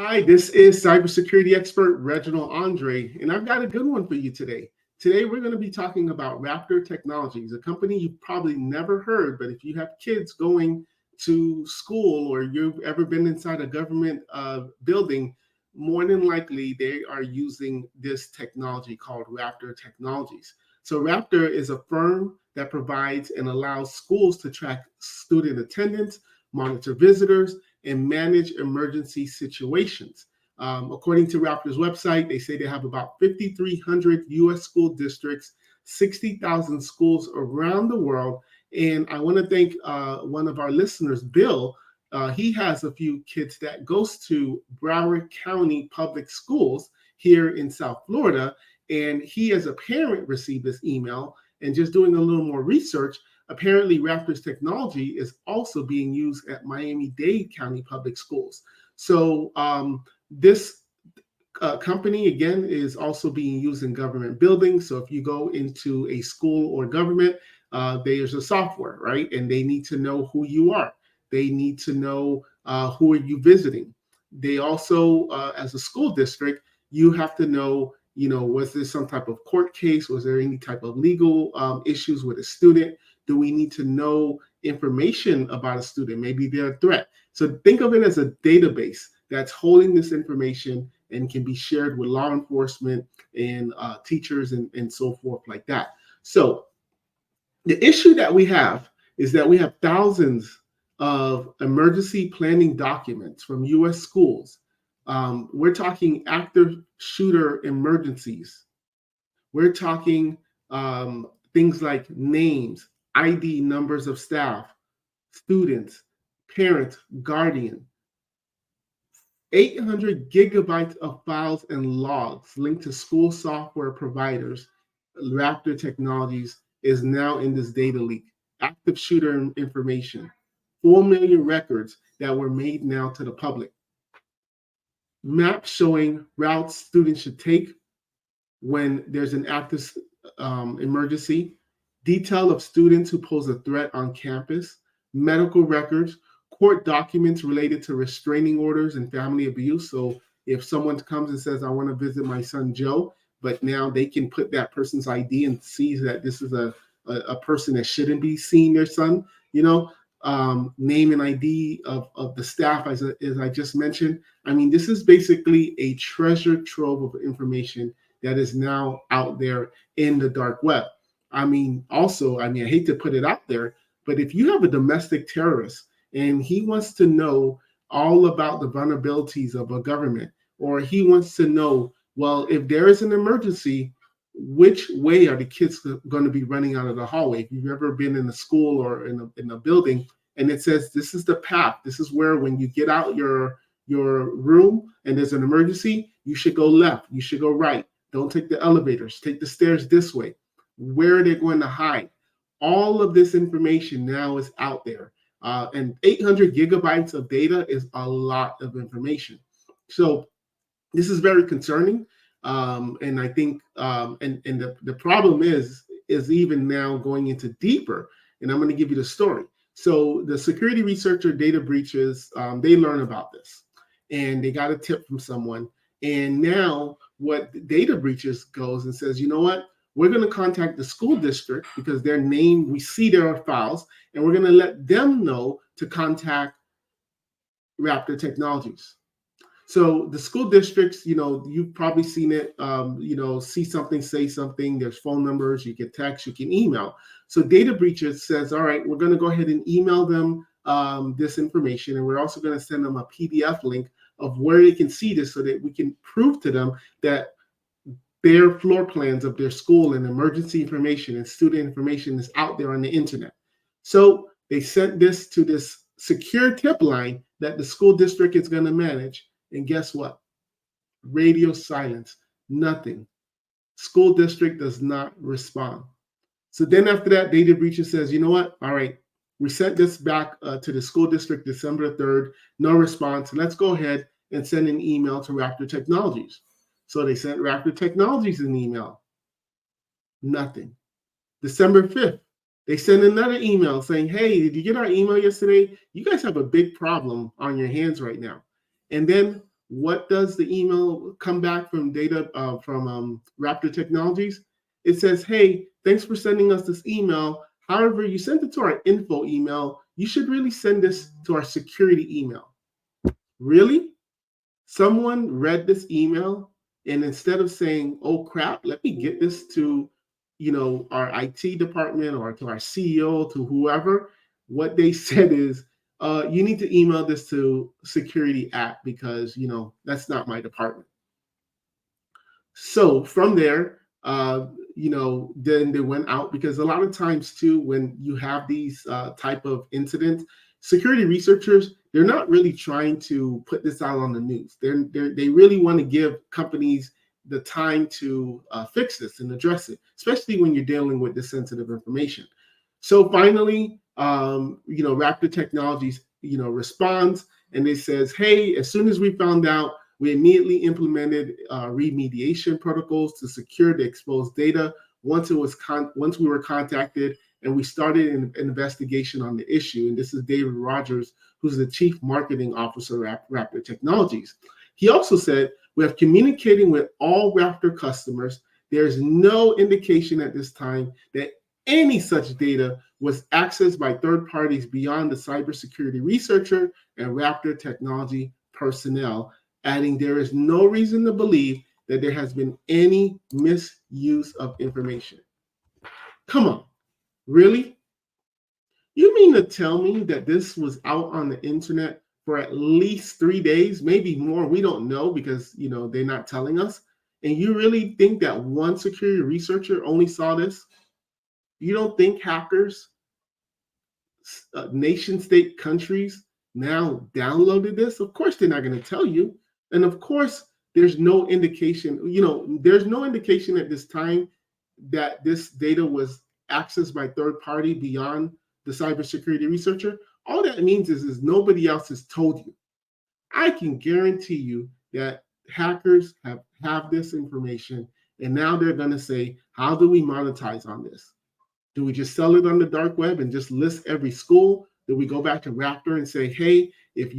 Hi, this is cybersecurity expert Reginald Andre, and I've got a good one for you today. Today, we're going to be talking about Raptor Technologies, a company you've probably never heard, but if you have kids going to school or you've ever been inside a government building, more than likely they are using this technology called Raptor Technologies. So, Raptor is a firm that provides and allows schools to track student attendance, monitor visitors, and manage emergency situations. According to Raptor's website, they say they have about 5,300 US school districts, 60,000 schools around the world. And I want to thank one of our listeners, Bill. He has a few kids that goes to Broward County Public Schools here in South Florida. And he, as a parent, received this email and just doing a little more research. Apparently, Raptor's technology is also being used at Miami-Dade County Public Schools. So this company, again, is also being used in government buildings. So if you go into a school or government, there's a software, right? And they need to know who you are. They need to know who are you visiting. They also, as a school district, you have to know, was there some type of court case? Was there any type of legal issues with a student? Do we need to know information about a student? Maybe they're a threat. So think of it as a database that's holding this information and can be shared with law enforcement and teachers and so forth like that. So the issue that we have is that we have thousands of emergency planning documents from U.S. schools. We're talking active shooter emergencies. We're talking things like names, ID numbers of staff, students, parents, guardian. 800 gigabytes of files and logs linked to school software providers. Raptor Technologies is now in this data leak. Active shooter information. 4 million records that were made now to the public. Maps showing routes students should take when there's an active emergency. Detail of students who pose a threat on campus, medical records, court documents related to restraining orders and family abuse. So if someone comes and says, I want to visit my son Joe, but now they can put that person's ID and see that this is a person that shouldn't be seeing their son, name and ID of the staff, as I just mentioned. I mean, this is basically a treasure trove of information that is now out there in the dark web. I hate to put it out there, but if you have a domestic terrorist and he wants to know all about the vulnerabilities of a government, or he wants to know, well, if there is an emergency, which way are the kids going to be running out of the hallway? If you've ever been in a school or in a building and it says, this is the path, this is where when you get out your room and there's an emergency, you should go left, you should go right. Don't take the elevators, take the stairs this way. Where are they going to hide? All of this information now is out there. And 800 gigabytes of data is a lot of information. So this is very concerning. And I think, the problem is even now going into deeper. And I'm going to give you the story. So the security researcher data breaches, they learn about this. And they got a tip from someone. And now what data breaches goes and says, you know what? We're going to contact the school district because their name, we see their files, and we're going to let them know to contact Raptor Technologies. So the school districts, you've probably seen it, see something, say something, there's phone numbers, you get text, you can email. So data breaches says, all right, we're going to go ahead and email them this information, and we're also going to send them a PDF link of where they can see this so that we can prove to them that their floor plans of their school and emergency information and student information is out there on the internet. So they sent this to this secure tip line that the school district is going to manage. And guess what? Radio silence, nothing. School district does not respond. So then after that, data breacher says, you know what? All right, we sent this back to the school district December 3rd, no response. Let's go ahead and send an email to Raptor Technologies. So they sent Raptor Technologies an email. Nothing. December 5th, they sent another email saying, hey, did you get our email yesterday? You guys have a big problem on your hands right now. And then what does the email come back from Raptor Technologies? It says, hey, thanks for sending us this email. However, you sent it to our info email. You should really send this to our security email. Really? Someone read this email, and instead of saying, oh crap, let me get this to our IT department or to our CEO, to whoever, what they said is, you need to email this to security app because that's not my department. So from there, then they went out, because a lot of times too, when you have these type of incidents, security researchers, they're not really trying to put this out on the news. They really want to give companies the time to fix this and address it, especially when you're dealing with this sensitive information. So finally, Raptor Technologies, responds, and it says, hey, as soon as we found out, we immediately implemented remediation protocols to secure the exposed data once we were contacted, and we started an investigation on the issue. And this is David Rogers, who's the Chief Marketing Officer at Raptor Technologies. He also said, we have communicating with all Raptor customers. There's no indication at this time that any such data was accessed by third parties beyond the cybersecurity researcher and Raptor Technology personnel, adding there is no reason to believe that there has been any misuse of information. Come on, really? You mean to tell me that this was out on the internet for at least 3 days, maybe more? We don't know, because they're not telling us. And you really think that one security researcher only saw this? You don't think hackers, nation state countries now downloaded this? Of course they're not going to tell you. And of course there's no indication, there's no indication at this time that this data was accessed by third party beyond the cybersecurity researcher. All that means is nobody else has told you. I can guarantee you that hackers have this information, and now they're going to say, how do we monetize on this? Do we just sell it on the dark web and just list every school? Do we go back to Raptor and say, hey, if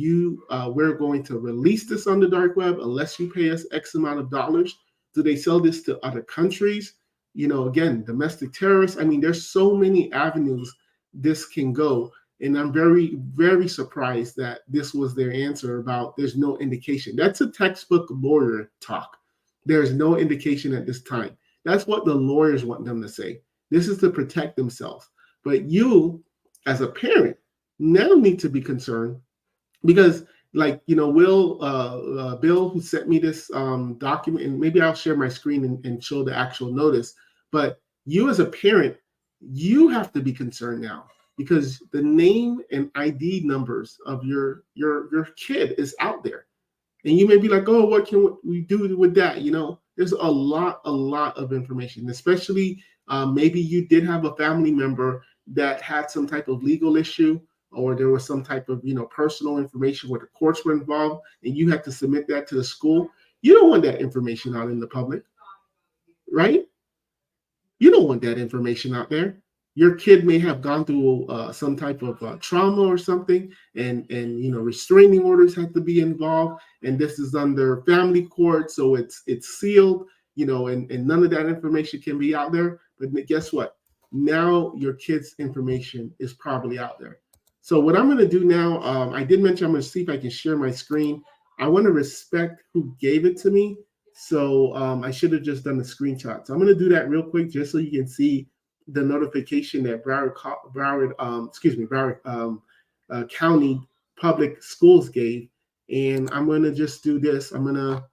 we're going to release this on the dark web unless you pay us X amount of dollars? Do they sell this to other countries? Again, domestic terrorists. I mean, there's so many avenues this can go. And I'm very, very surprised that this was their answer about there's no indication. That's a textbook lawyer talk. There's no indication at this time. That's what the lawyers want them to say. This is to protect themselves. But you, as a parent, now need to be concerned, because Bill, who sent me this document, and maybe I'll share my screen and show the actual notice. But you as a parent, you have to be concerned now, because the name and ID numbers of your kid is out there. And you may be like, oh, what can we do with that? There's a lot of information, especially maybe you did have a family member that had some type of legal issue, or there was some type of personal information where the courts were involved, and you had to submit that to the school. You don't want that information out in the public, right? You don't want that information out there. Your kid may have gone through some type of trauma or something, and restraining orders have to be involved, and this is under family court, so it's sealed, and none of that information can be out there. But guess what? Now your kid's information is probably out there. So what I'm going to do now, I did mention I'm going to see if I can share my screen. I want to respect who gave it to me, so I should have just done the screenshot. So I'm going to do that real quick, just so you can see the notification that Broward County Public Schools gave. And I'm going to just do this. All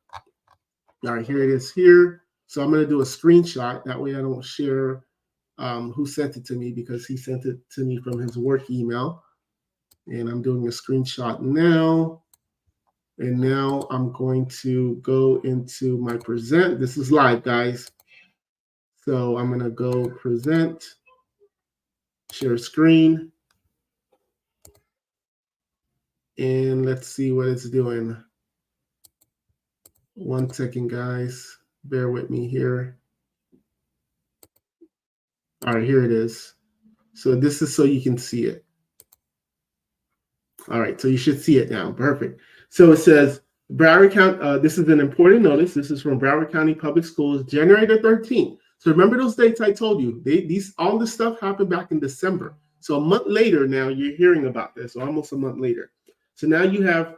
right, here it is here. So I'm going to do a screenshot. That way I don't share who sent it to me, because he sent it to me from his work email. And I'm doing a screenshot now. And now I'm going to go into my present. This is live, guys. So I'm going to go present, share screen. And let's see what it's doing. 1 second, guys. Bear with me here. All right, here it is. So this is so you can see it. All right, so you should see it now. Perfect. So it says, Broward County, this is an important notice. This is from Broward County Public Schools, January the 13th. So remember those dates I told you. All this stuff happened back in December. So a month later, now you're hearing about this, or almost a month later. So now you have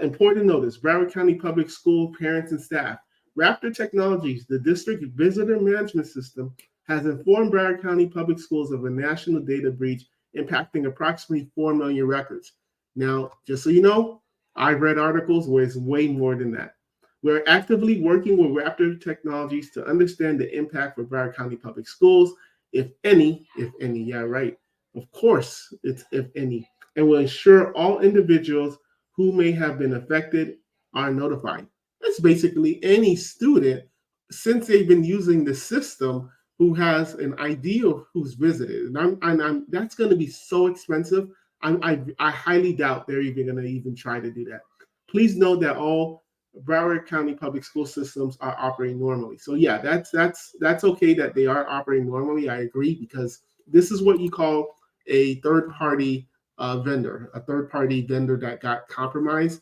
important notice. Broward County Public School parents and staff. Raptor Technologies, the district visitor management system, has informed Broward County Public Schools of a national data breach impacting approximately 4 million records. Now, just so you know, I've read articles where it's way more than that. We're actively working with Raptor Technologies to understand the impact for Broward County Public Schools, if any, yeah, right. Of course, it's if any, and will ensure all individuals who may have been affected are notified. That's basically any student, since they've been using the system, who has an idea of who's visited. And that's going to be so expensive. I highly doubt they're even going to even try to do that. Please note that all Broward County public school systems are operating normally. So yeah, that's okay that they are operating normally. I agree, because this is what you call a third party vendor, a third party vendor that got compromised.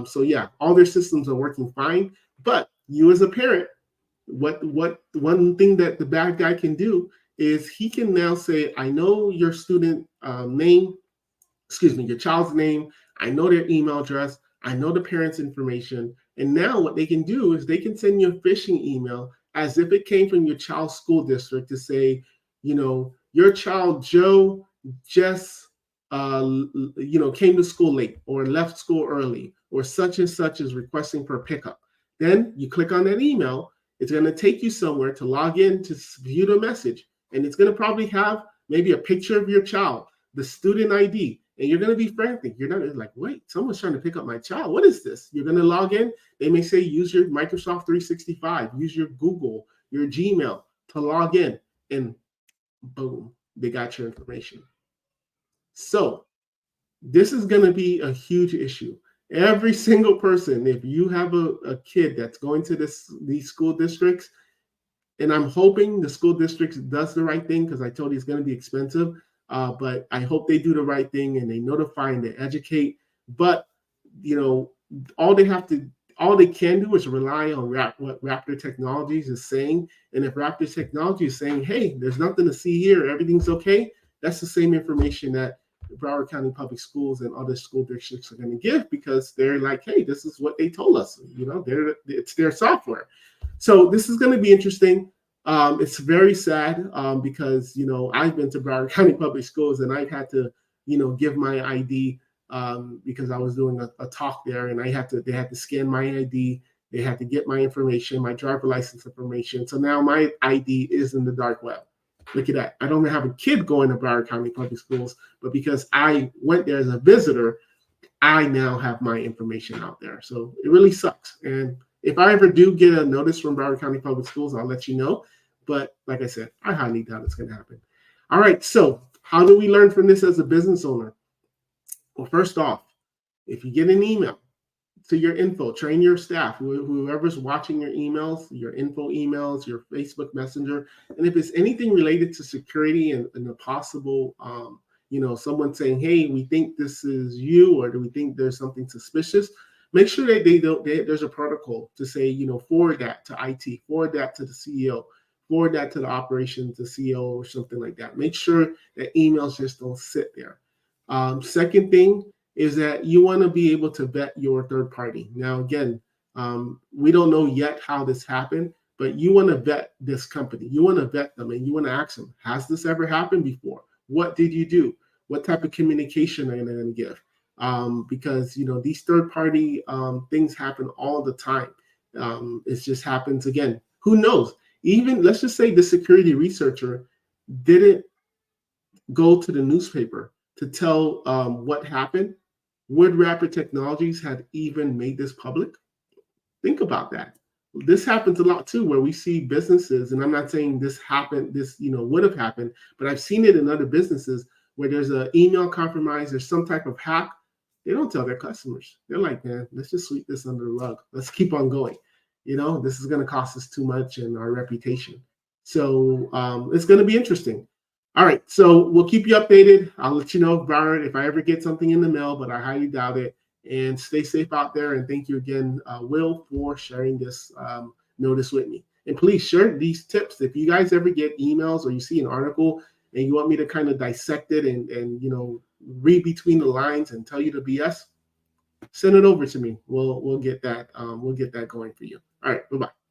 So yeah, all their systems are working fine. But you as a parent, what one thing that the bad guy can do is he can now say, I know your student name, your child's name, I know their email address, I know the parents' information. And now what they can do is they can send you a phishing email as if it came from your child's school district to say, your child Joe just came to school late or left school early, or such and such is requesting for pickup. Then you click on that email. It's going to take you somewhere to log in to view the message. And it's going to probably have maybe a picture of your child, the student ID, and you're going to be frantic. You're not like, wait, someone's trying to pick up my child. What is this? You're going to log in. They may say, use your Microsoft 365, use your Google, your Gmail to log in, and boom, they got your information. So this is going to be a huge issue. Every single person, if you have a kid that's going to these school districts, and I'm hoping the school districts does the right thing, because I told you it's going to be expensive, but I hope they do the right thing and they notify and they educate. But all they can do is rely on what Raptor Technologies is saying. And if Raptor Technology is saying, hey, there's nothing to see here, everything's okay, that's the same information that Broward County Public Schools and other school districts are going to give, because they're like, hey, this is what they told us. It's their software. So this is going to be interesting. It's very sad because I've been to Broward County Public Schools and I've had to give my ID because I was doing a talk there, and they had to scan my ID. They had to get my information, my driver license information. So now my ID is in the dark web. Look at that. I don't have a kid going to Broward County Public Schools, but because I went there as a visitor, I now have my information out there. So it really sucks. And if I ever do get a notice from Broward County Public Schools, I'll let you know. But like I said, I highly doubt it's going to happen. All right. So how do we learn from this as a business owner? Well, first off, if you get an email to your info, train your staff, whoever's watching your emails, your info emails, your Facebook Messenger. And if it's anything related to security and a possible, someone saying, hey, we think this is you, or do we think there's something suspicious, make sure that there's a protocol to say, forward that to IT, forward that to the CEO, forward that to the operations, the CEO, or something like that. Make sure that emails just don't sit there. Second thing is that you want to be able to vet your third party. Now, again, we don't know yet how this happened, but you want to vet this company. You want to vet them, and you want to ask them, has this ever happened before? What did you do? What type of communication are you going to give? Because, these third party things happen all the time. It just happens again. Who knows? Even let's just say the security researcher didn't go to the newspaper to tell what happened. Would Raptor Technologies have even made this public? Think about that. This happens a lot too, where we see businesses, and I'm not saying this happened, this would have happened, but I've seen it in other businesses where there's an email compromise, there's some type of hack. They don't tell their customers. They're like, man, let's just sweep this under the rug. Let's keep on going. This is going to cost us too much and our reputation. So it's going to be interesting. All right, so we'll keep you updated. I'll let you know, Byron, if I ever get something in the mail, but I highly doubt it. And stay safe out there. And thank you again, Will, for sharing this notice with me. And please share these tips. If you guys ever get emails or you see an article and you want me to kind of dissect it and read between the lines and tell you the BS, send it over to me. We'll get that going for you. All right, bye-bye.